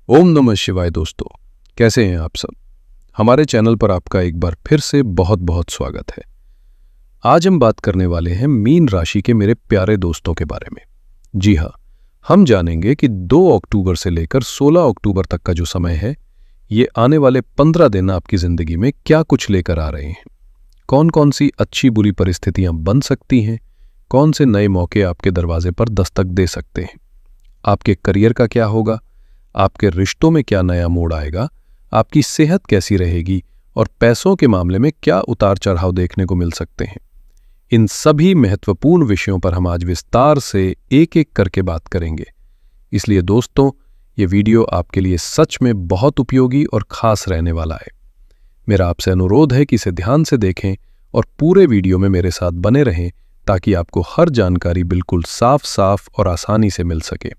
ओम नमः शिवाय दोस्तों, कैसे हैं आप सब। हमारे चैनल पर आपका एक बार फिर से बहुत बहुत स्वागत है। आज हम बात करने वाले हैं मीन राशि के मेरे प्यारे दोस्तों के बारे में। जी हाँ, हम जानेंगे कि 2 अक्टूबर से लेकर 16 अक्टूबर तक का जो समय है, ये आने वाले 15 दिन आपकी जिंदगी में क्या कुछ लेकर आ रहे हैं। कौन कौन सी अच्छी बुरी परिस्थितियां बन सकती हैं, कौन से नए मौके आपके दरवाजे पर दस्तक दे सकते हैं। आपके करियर का क्या होगा, आपके रिश्तों में क्या नया मोड़ आएगा, आपकी सेहत कैसी रहेगी और पैसों के मामले में क्या उतार चढ़ाव देखने को मिल सकते हैं। इन सभी महत्वपूर्ण विषयों पर हम आज विस्तार से एक एक करके बात करेंगे। इसलिए दोस्तों, ये वीडियो आपके लिए सच में बहुत उपयोगी और खास रहने वाला है। मेरा आपसे अनुरोध है कि इसे ध्यान से देखें और पूरे वीडियो में मेरे साथ बने रहें ताकि आपको हर जानकारी बिल्कुल साफ साफ और आसानी से मिल सके।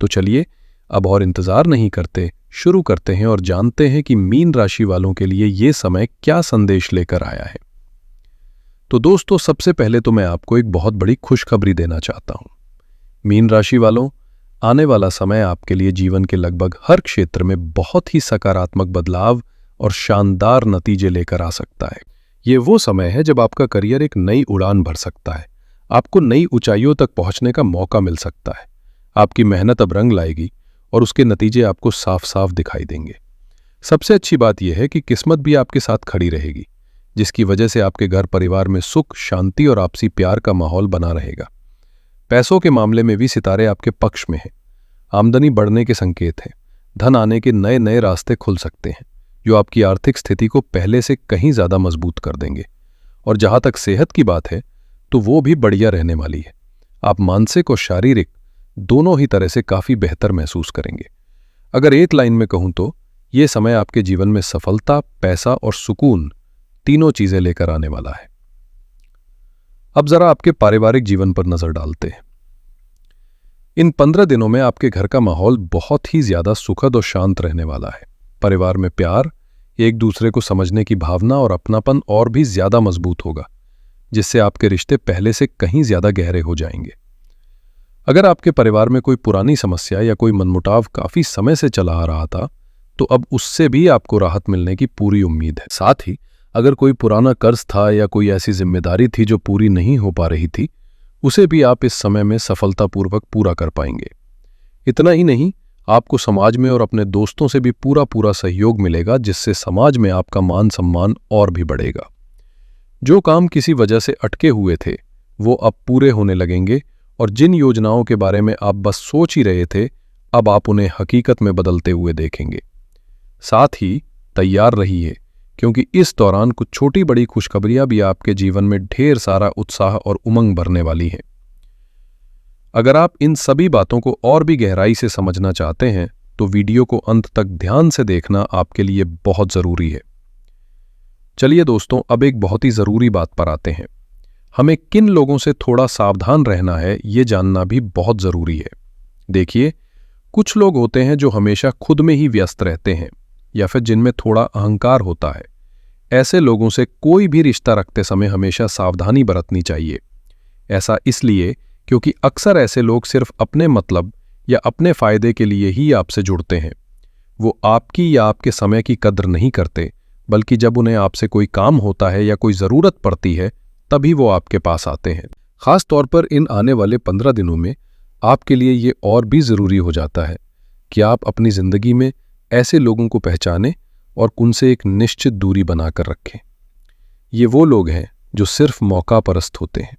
तो चलिए अब और इंतजार नहीं करते, शुरू करते हैं और जानते हैं कि मीन राशि वालों के लिए ये समय क्या संदेश लेकर आया है। तो दोस्तों, सबसे पहले तो मैं आपको एक बहुत बड़ी खुशखबरी देना चाहता हूं। मीन राशि वालों, आने वाला समय आपके लिए जीवन के लगभग हर क्षेत्र में बहुत ही सकारात्मक बदलाव और शानदार नतीजे लेकर आ सकता है। ये वो समय है जब आपका करियर एक नई उड़ान भर सकता है, आपको नई ऊंचाइयों तक पहुंचने का मौका मिल सकता है। आपकी मेहनत अब रंग लाएगी और उसके नतीजे आपको साफ साफ दिखाई देंगे। सबसे अच्छी बात यह है कि किस्मत भी आपके साथ खड़ी रहेगी, जिसकी वजह से आपके घर परिवार में सुख, शांति और आपसी प्यार का माहौल बना रहेगा। पैसों के मामले में भी सितारे आपके पक्ष में हैं। आमदनी बढ़ने के संकेत हैं। धन आने के नए नए रास्ते खुल सकते हैं, जो आपकी आर्थिक स्थिति को पहले से कहीं ज्यादा मजबूत कर देंगे। और जहां तक सेहत की बात है, तो वो भी बढ़िया रहने वाली है। आप मानसिक और शारीरिक दोनों ही तरह से काफी बेहतर महसूस करेंगे। अगर एक लाइन में कहूं तो यह समय आपके जीवन में सफलता, पैसा और सुकून तीनों चीजें लेकर आने वाला है। अब जरा आपके पारिवारिक जीवन पर नजर डालते हैं। इन 15 दिनों में आपके घर का माहौल बहुत ही ज्यादा सुखद और शांत रहने वाला है। परिवार में प्यार, एक दूसरे को समझने की भावना और अपनापन और भी ज्यादा मजबूत होगा, जिससे आपके रिश्ते पहले से कहीं ज्यादा गहरे हो जाएंगे। अगर आपके परिवार में कोई पुरानी समस्या या कोई मनमुटाव काफी समय से चला आ रहा था, तो अब उससे भी आपको राहत मिलने की पूरी उम्मीद है। साथ ही अगर कोई पुराना कर्ज था या कोई ऐसी जिम्मेदारी थी जो पूरी नहीं हो पा रही थी, उसे भी आप इस समय में सफलतापूर्वक पूरा कर पाएंगे। इतना ही नहीं, आपको समाज में और अपने दोस्तों से भी पूरा पूरा सहयोग मिलेगा, जिससे समाज में आपका मान सम्मान और भी बढ़ेगा। जो काम किसी वजह से अटके हुए थे, वो अब पूरे होने लगेंगे और जिन योजनाओं के बारे में आप बस सोच ही रहे थे, अब आप उन्हें हकीकत में बदलते हुए देखेंगे। साथ ही तैयार रहिए, क्योंकि इस दौरान कुछ छोटी बड़ी खुशखबरियां भी आपके जीवन में ढेर सारा उत्साह और उमंग भरने वाली हैं। अगर आप इन सभी बातों को और भी गहराई से समझना चाहते हैं, तो वीडियो को अंत तक ध्यान से देखना आपके लिए बहुत जरूरी है। चलिए दोस्तों, अब एक बहुत ही जरूरी बात पर आते हैं। हमें किन लोगों से थोड़ा सावधान रहना है, ये जानना भी बहुत जरूरी है। देखिए, कुछ लोग होते हैं जो हमेशा खुद में ही व्यस्त रहते हैं या फिर जिनमें थोड़ा अहंकार होता है। ऐसे लोगों से कोई भी रिश्ता रखते समय हमेशा सावधानी बरतनी चाहिए। ऐसा इसलिए क्योंकि अक्सर ऐसे लोग सिर्फ अपने मतलब या अपने फायदे के लिए ही आपसे जुड़ते हैं। वो आपकी या आपके समय की कद्र नहीं करते, बल्कि जब उन्हें आपसे कोई काम होता है या कोई जरूरत पड़ती है, तभी वो आपके पास आते हैं। खास तौर पर इन आने वाले 15 दिनों में आपके लिए ये और भी जरूरी हो जाता है कि आप अपनी जिंदगी में ऐसे लोगों को पहचानें और उनसे एक निश्चित दूरी बनाकर रखें। ये वो लोग हैं जो सिर्फ मौका परस्त होते हैं।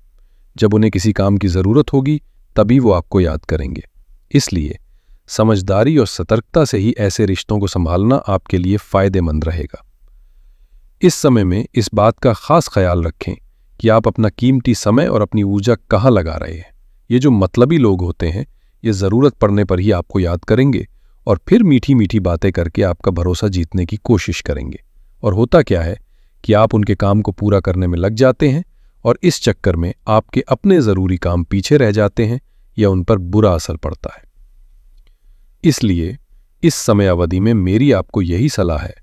जब उन्हें किसी काम की जरूरत होगी, तभी वो आपको याद करेंगे। इसलिए समझदारी और सतर्कता से ही ऐसे रिश्तों को संभालना आपके लिए फायदेमंद रहेगा। इस समय में इस बात का खास ख्याल रखें कि आप अपना कीमती समय और अपनी ऊर्जा कहाँ लगा रहे हैं। ये जो मतलबी लोग होते हैं, ये जरूरत पड़ने पर ही आपको याद करेंगे और फिर मीठी मीठी बातें करके आपका भरोसा जीतने की कोशिश करेंगे। और होता क्या है कि आप उनके काम को पूरा करने में लग जाते हैं और इस चक्कर में आपके अपने जरूरी काम पीछे रह जाते हैं या उन पर बुरा असर पड़ता है। इसलिए इस समय अवधि में मेरी आपको यही सलाह है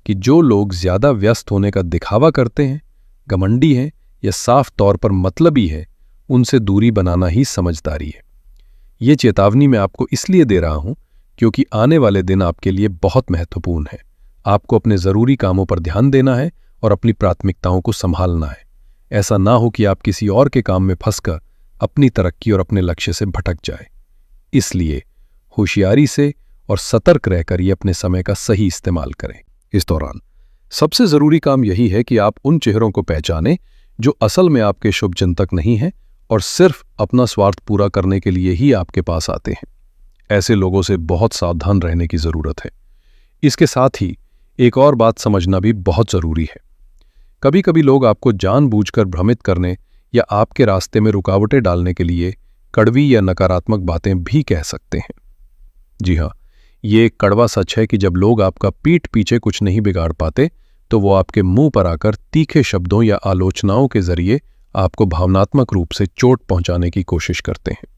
कि जो लोग ज्यादा व्यस्त होने का दिखावा करते हैं, घमंडी हैं या साफ तौर पर मतलबी है, उनसे दूरी बनाना ही समझदारी है। ये चेतावनी मैं आपको इसलिए दे रहा हूं क्योंकि आने वाले दिन आपके लिए बहुत महत्वपूर्ण है। आपको अपने ज़रूरी कामों पर ध्यान देना है और अपनी प्राथमिकताओं को संभालना है। ऐसा ना हो कि आप किसी और के काम में फंसकर अपनी तरक्की और अपने लक्ष्य से भटक जाए। इसलिए होशियारी से और सतर्क रहकर ये अपने समय का सही इस्तेमाल करें। इस दौरान सबसे ज़रूरी काम यही है कि आप उन चेहरों को पहचानें जो असल में आपके शुभचिंतक नहीं हैं और सिर्फ अपना स्वार्थ पूरा करने के लिए ही आपके पास आते हैं। ऐसे लोगों से बहुत सावधान रहने की ज़रूरत है। इसके साथ ही एक और बात समझना भी बहुत ज़रूरी है। कभी कभी लोग आपको जानबूझकर भ्रमित करने या आपके रास्ते में रुकावटें डालने के लिए कड़वी या नकारात्मक बातें भी कह सकते हैं। जी हाँ, ये एक कड़वा सच है कि जब लोग आपका पीठ पीछे कुछ नहीं बिगाड़ पाते तो वो आपके मुंह पर आकर तीखे शब्दों या आलोचनाओं के जरिए आपको भावनात्मक रूप से चोट पहुंचाने की कोशिश करते हैं।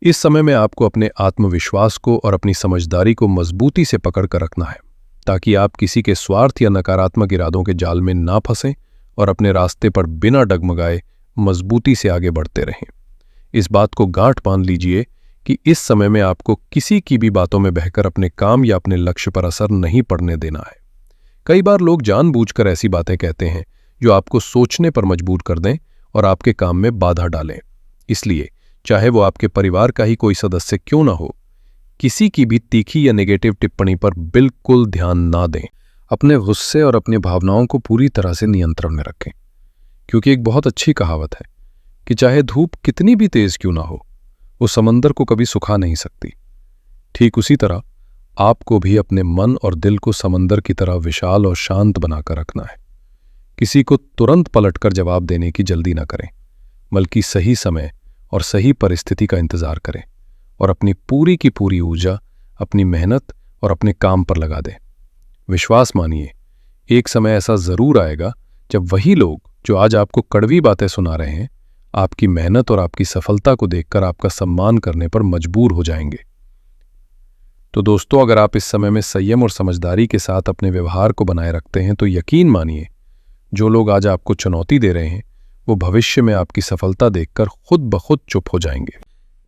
इस समय में आपको अपने आत्मविश्वास को और अपनी समझदारी को मजबूती से पकड़ कर रखना है, ताकि आप किसी के स्वार्थ या नकारात्मक इरादों के जाल में ना फंसें और अपने रास्ते पर बिना डगमगाए मजबूती से आगे बढ़ते रहें। इस बात को गांठ बांध लीजिए कि इस समय में आपको किसी की भी बातों में बहकर अपने काम या अपने लक्ष्य पर असर नहीं पड़ने देना है। कई बार लोग जानबूझकर ऐसी बातें कहते हैं जो आपको सोचने पर मजबूर कर दें और आपके काम में बाधा डालें। इसलिए चाहे वो आपके परिवार का ही कोई सदस्य क्यों ना हो, किसी की भी तीखी या नेगेटिव टिप्पणी पर बिल्कुल ध्यान ना दें। अपने गुस्से और अपनी भावनाओं को पूरी तरह से नियंत्रण में रखें, क्योंकि एक बहुत अच्छी कहावत है कि चाहे धूप कितनी भी तेज क्यों ना हो, वो समंदर को कभी सुखा नहीं सकती। ठीक उसी तरह आपको भी अपने मन और दिल को समंदर की तरह विशाल और शांत बनाकर रखना है। किसी को तुरंत पलटकर जवाब देने की जल्दी न करें, बल्कि सही समय और सही परिस्थिति का इंतजार करें और अपनी पूरी की पूरी ऊर्जा अपनी मेहनत और अपने काम पर लगा दें। विश्वास मानिए, एक समय ऐसा जरूर आएगा जब वही लोग जो आज आपको कड़वी बातें सुना रहे हैं, आपकी मेहनत और आपकी सफलता को देखकर आपका सम्मान करने पर मजबूर हो जाएंगे। तो दोस्तों, अगर आप इस समय में संयम और समझदारी के साथ अपने व्यवहार को बनाए रखते हैं तो यकीन मानिए, जो लोग आज आपको चुनौती दे रहे हैं वो भविष्य में आपकी सफलता देखकर खुद ब खुद चुप हो जाएंगे।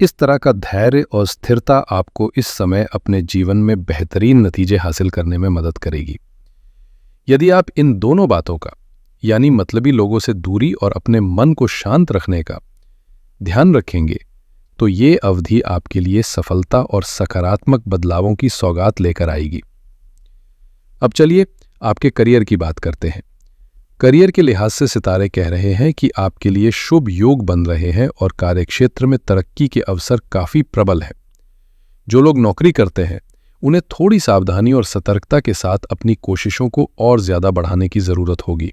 इस तरह का धैर्य और स्थिरता आपको इस समय अपने जीवन में बेहतरीन नतीजे हासिल करने में मदद करेगी। यदि आप इन दोनों बातों का, यानी मतलबी लोगों से दूरी और अपने मन को शांत रखने का ध्यान रखेंगे, तो ये अवधि आपके लिए सफलता और सकारात्मक बदलावों की सौगात लेकर आएगी। अब चलिए आपके करियर की बात करते हैं। करियर के लिहाज से सितारे कह रहे हैं कि आपके लिए शुभ योग बन रहे हैं और कार्यक्षेत्र में तरक्की के अवसर काफी प्रबल हैं। जो लोग नौकरी करते हैं उन्हें थोड़ी सावधानी और सतर्कता के साथ अपनी कोशिशों को और ज्यादा बढ़ाने की जरूरत होगी,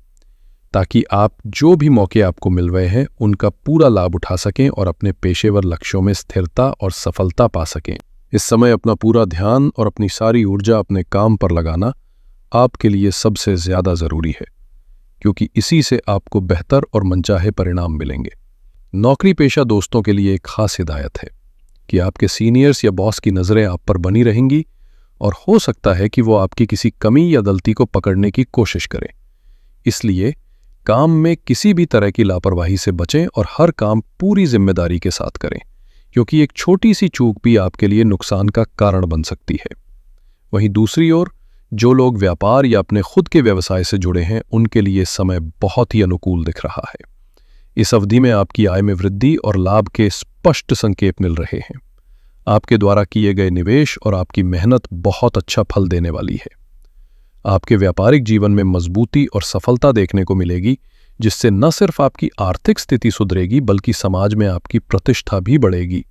ताकि आप जो भी मौके आपको मिल रहे हैं उनका पूरा लाभ उठा सकें और अपने पेशेवर लक्ष्यों में स्थिरता और सफलता पा सकें। इस समय अपना पूरा ध्यान और अपनी सारी ऊर्जा अपने काम पर लगाना आपके लिए सबसे ज्यादा जरूरी है, क्योंकि इसी से आपको बेहतर और मनचाहे परिणाम मिलेंगे। नौकरी पेशा दोस्तों के लिए एक खास हिदायत है कि आपके सीनियर्स या बॉस की नज़रें आप पर बनी रहेंगी और हो सकता है कि वो आपकी किसी कमी या गलती को पकड़ने की कोशिश करें। इसलिए काम में किसी भी तरह की लापरवाही से बचें और हर काम पूरी जिम्मेदारी के साथ करें, क्योंकि एक छोटी सी चूक भी आपके लिए नुकसान का कारण बन सकती है। वहीं दूसरी ओर जो लोग व्यापार या अपने खुद के व्यवसाय से जुड़े हैं उनके लिए समय बहुत ही अनुकूल दिख रहा है। इस अवधि में आपकी आय में वृद्धि और लाभ के स्पष्ट संकेत मिल रहे हैं। आपके द्वारा किए गए निवेश और आपकी मेहनत बहुत अच्छा फल देने वाली है। आपके व्यापारिक जीवन में मजबूती और सफलता देखने को मिलेगी, जिससे न सिर्फ आपकी आर्थिक स्थिति सुधरेगी बल्कि समाज में आपकी प्रतिष्ठा भी बढ़ेगी।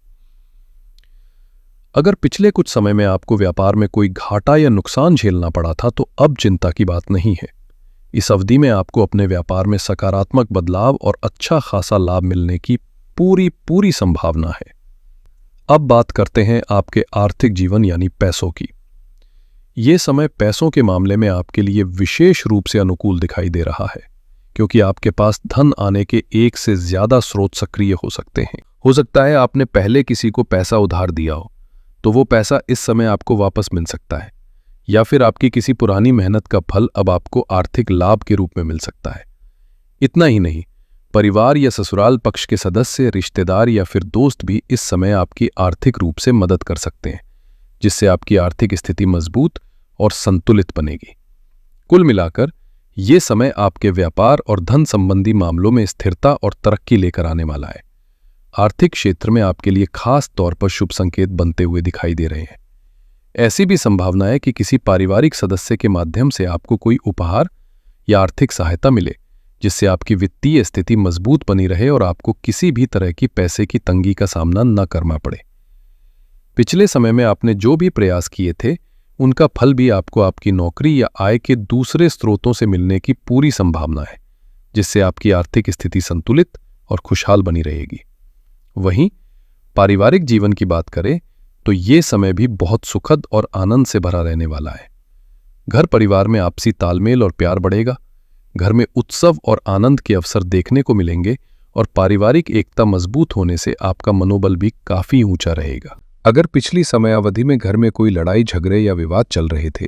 अगर पिछले कुछ समय में आपको व्यापार में कोई घाटा या नुकसान झेलना पड़ा था तो अब चिंता की बात नहीं है। इस अवधि में आपको अपने व्यापार में सकारात्मक बदलाव और अच्छा खासा लाभ मिलने की पूरी संभावना है। अब बात करते हैं आपके आर्थिक जीवन यानी पैसों की। ये समय पैसों के मामले में आपके लिए विशेष रूप से अनुकूल दिखाई दे रहा है, क्योंकि आपके पास धन आने के एक से ज्यादा स्रोत सक्रिय हो सकते हैं। हो सकता है आपने पहले किसी को पैसा उधार दिया हो, तो वो पैसा इस समय आपको वापस मिल सकता है, या फिर आपकी किसी पुरानी मेहनत का फल अब आपको आर्थिक लाभ के रूप में मिल सकता है। इतना ही नहीं, परिवार या ससुराल पक्ष के सदस्य, रिश्तेदार या फिर दोस्त भी इस समय आपकी आर्थिक रूप से मदद कर सकते हैं, जिससे आपकी आर्थिक स्थिति मजबूत और संतुलित बनेगी। कुल मिलाकर ये समय आपके व्यापार और धन संबंधी मामलों में स्थिरता और तरक्की लेकर आने वाला है। आर्थिक क्षेत्र में आपके लिए खास तौर पर शुभ संकेत बनते हुए दिखाई दे रहे हैं। ऐसी भी संभावना है कि किसी पारिवारिक सदस्य के माध्यम से आपको कोई उपहार या आर्थिक सहायता मिले, जिससे आपकी वित्तीय स्थिति मजबूत बनी रहे और आपको किसी भी तरह की पैसे की तंगी का सामना न करना पड़े। पिछले समय में आपने जो भी प्रयास किए थे, उनका फल भी आपको आपकी नौकरी या आय के दूसरे स्रोतों से मिलने की पूरी संभावना है, जिससे आपकी आर्थिक स्थिति संतुलित और खुशहाल बनी रहेगी। वहीं पारिवारिक जीवन की बात करें तो ये समय भी बहुत सुखद और आनंद से भरा रहने वाला है। घर परिवार में आपसी तालमेल और प्यार बढ़ेगा, घर में उत्सव और आनंद के अवसर देखने को मिलेंगे और पारिवारिक एकता मजबूत होने से आपका मनोबल भी काफी ऊंचा रहेगा। अगर पिछली समयावधि में घर में कोई लड़ाई झगड़े या विवाद चल रहे थे,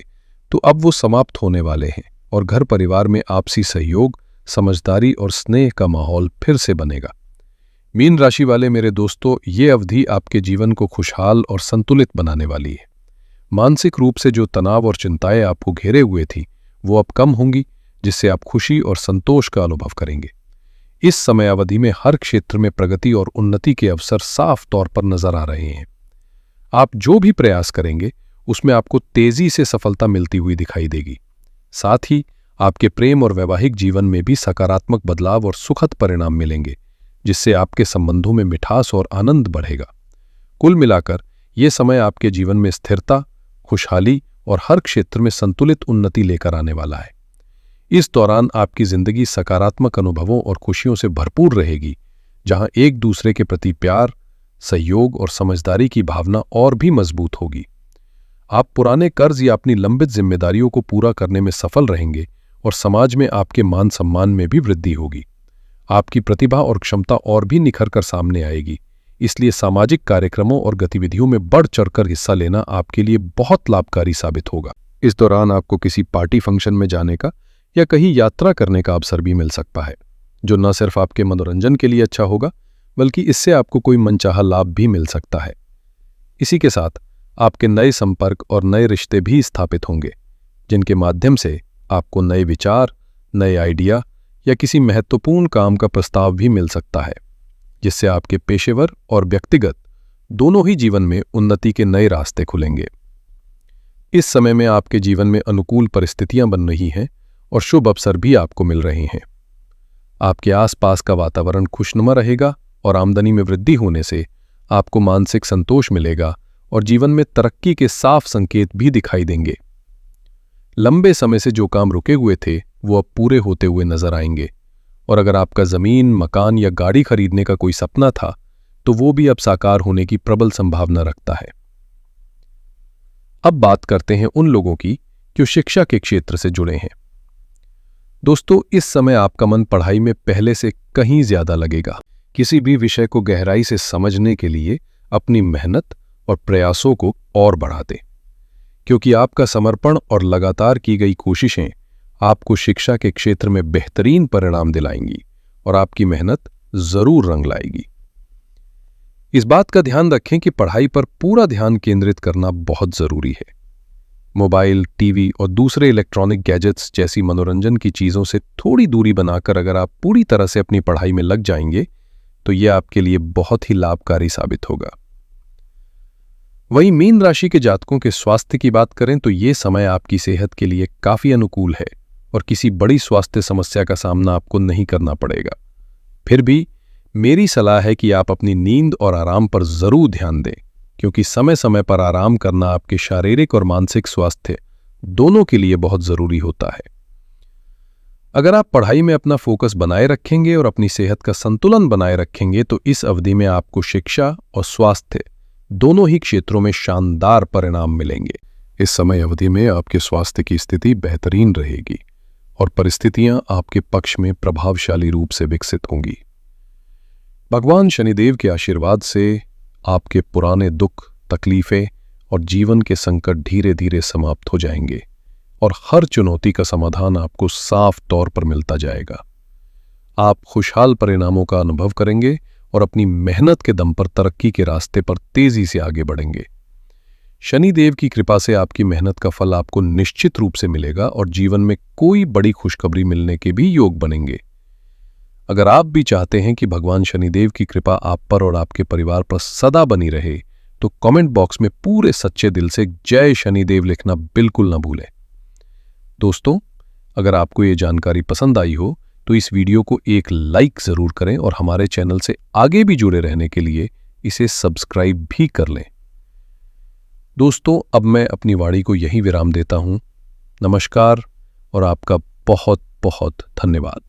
तो अब वो समाप्त होने वाले हैं और घर परिवार में आपसी सहयोग, समझदारी और स्नेह का माहौल फिर से बनेगा। मीन राशि वाले मेरे दोस्तों, ये अवधि आपके जीवन को खुशहाल और संतुलित बनाने वाली है। मानसिक रूप से जो तनाव और चिंताएं आपको घेरे हुए थी, वो अब कम होंगी, जिससे आप खुशी और संतोष का अनुभव करेंगे। इस समयावधि में हर क्षेत्र में प्रगति और उन्नति के अवसर साफ तौर पर नजर आ रहे हैं। आप जो भी प्रयास करेंगे, उसमें आपको तेजी से सफलता मिलती हुई दिखाई देगी। साथ ही आपके प्रेम और वैवाहिक जीवन में भी सकारात्मक बदलाव और सुखद परिणाम मिलेंगे, जिससे आपके संबंधों में मिठास और आनंद बढ़ेगा। कुल मिलाकर यह समय आपके जीवन में स्थिरता, खुशहाली और हर क्षेत्र में संतुलित उन्नति लेकर आने वाला है। इस दौरान आपकी जिंदगी सकारात्मक अनुभवों और खुशियों से भरपूर रहेगी, जहां एक दूसरे के प्रति प्यार, सहयोग और समझदारी की भावना और भी मजबूत होगी। आप पुराने कर्ज या अपनी लंबित जिम्मेदारियों को पूरा करने में सफल रहेंगे और समाज में आपके मान सम्मान में भी वृद्धि होगी। आपकी प्रतिभा और क्षमता और भी निखर कर सामने आएगी, इसलिए सामाजिक कार्यक्रमों और गतिविधियों में बढ़ चढ़कर हिस्सा लेना आपके लिए बहुत लाभकारी साबित होगा। इस दौरान आपको किसी पार्टी फंक्शन में जाने का या कहीं यात्रा करने का अवसर भी मिल सकता है, जो न सिर्फ आपके मनोरंजन के लिए अच्छा होगा, बल्कि इससे आपको कोई मनचाहा लाभ भी मिल सकता है। इसी के साथ आपके नए संपर्क और नए रिश्ते भी स्थापित होंगे, जिनके माध्यम से आपको नए विचार, नए आइडिया या किसी महत्वपूर्ण काम का प्रस्ताव भी मिल सकता है, जिससे आपके पेशेवर और व्यक्तिगत दोनों ही जीवन में उन्नति के नए रास्ते खुलेंगे। इस समय में आपके जीवन में अनुकूल परिस्थितियां बन रही हैं और शुभ अवसर भी आपको मिल रहे हैं। आपके आसपास का वातावरण खुशनुमा रहेगा और आमदनी में वृद्धि होने से आपको मानसिक संतोष मिलेगा और जीवन में तरक्की के साफ संकेत भी दिखाई देंगे। लंबे समय से जो काम रुके हुए थे, वो अब पूरे होते हुए नजर आएंगे और अगर आपका जमीन, मकान या गाड़ी खरीदने का कोई सपना था, तो वो भी अब साकार होने की प्रबल संभावना रखता है। अब बात करते हैं उन लोगों की जो शिक्षा के क्षेत्र से जुड़े हैं। दोस्तों, इस समय आपका मन पढ़ाई में पहले से कहीं ज्यादा लगेगा। किसी भी विषय को गहराई से समझने के लिए अपनी मेहनत और प्रयासों को और बढ़ा दें, क्योंकि आपका समर्पण और लगातार की गई कोशिशें आपको शिक्षा के क्षेत्र में बेहतरीन परिणाम दिलाएंगी और आपकी मेहनत जरूर रंग लाएगी। इस बात का ध्यान रखें कि पढ़ाई पर पूरा ध्यान केंद्रित करना बहुत जरूरी है। मोबाइल, टीवी और दूसरे इलेक्ट्रॉनिक गैजेट्स जैसी मनोरंजन की चीजों से थोड़ी दूरी बनाकर अगर आप पूरी तरह से अपनी पढ़ाई में लग जाएंगे, तो यह आपके लिए बहुत ही लाभकारी साबित होगा। वहीं मीन राशि के जातकों के स्वास्थ्य की बात करें तो ये समय आपकी सेहत के लिए काफी अनुकूल है और किसी बड़ी स्वास्थ्य समस्या का सामना आपको नहीं करना पड़ेगा। फिर भी मेरी सलाह है कि आप अपनी नींद और आराम पर जरूर ध्यान दें, क्योंकि समय समय पर आराम करना आपके शारीरिक और मानसिक स्वास्थ्य दोनों के लिए बहुत जरूरी होता है। अगर आप पढ़ाई में अपना फोकस बनाए रखेंगे और अपनी सेहत का संतुलन बनाए रखेंगे, तो इस अवधि में आपको शिक्षा और स्वास्थ्य दोनों ही क्षेत्रों में शानदार परिणाम मिलेंगे। इस समय अवधि में आपके स्वास्थ्य की स्थिति बेहतरीन रहेगी और परिस्थितियां आपके पक्ष में प्रभावशाली रूप से विकसित होंगी। भगवान शनिदेव के आशीर्वाद से आपके पुराने दुख, तकलीफें और जीवन के संकट धीरे धीरे समाप्त हो जाएंगे और हर चुनौती का समाधान आपको साफ तौर पर मिलता जाएगा। आप खुशहाल परिणामों का अनुभव करेंगे और अपनी मेहनत के दम पर तरक्की के रास्ते पर तेजी से आगे बढ़ेंगे। शनिदेव की कृपा से आपकी मेहनत का फल आपको निश्चित रूप से मिलेगा और जीवन में कोई बड़ी खुशखबरी मिलने के भी योग बनेंगे। अगर आप भी चाहते हैं कि भगवान शनिदेव की कृपा आप पर और आपके परिवार पर सदा बनी रहे, तो कमेंट बॉक्स में पूरे सच्चे दिल से जय शनिदेव लिखना बिल्कुल ना भूलें। दोस्तों, अगर आपको ये जानकारी पसंद आई हो तो इस वीडियो को एक लाइक जरूर करें और हमारे चैनल से आगे भी जुड़े रहने के लिए इसे सब्सक्राइब भी कर लें। दोस्तों, अब मैं अपनी वाणी को यहीं विराम देता हूं। नमस्कार और आपका बहुत बहुत धन्यवाद।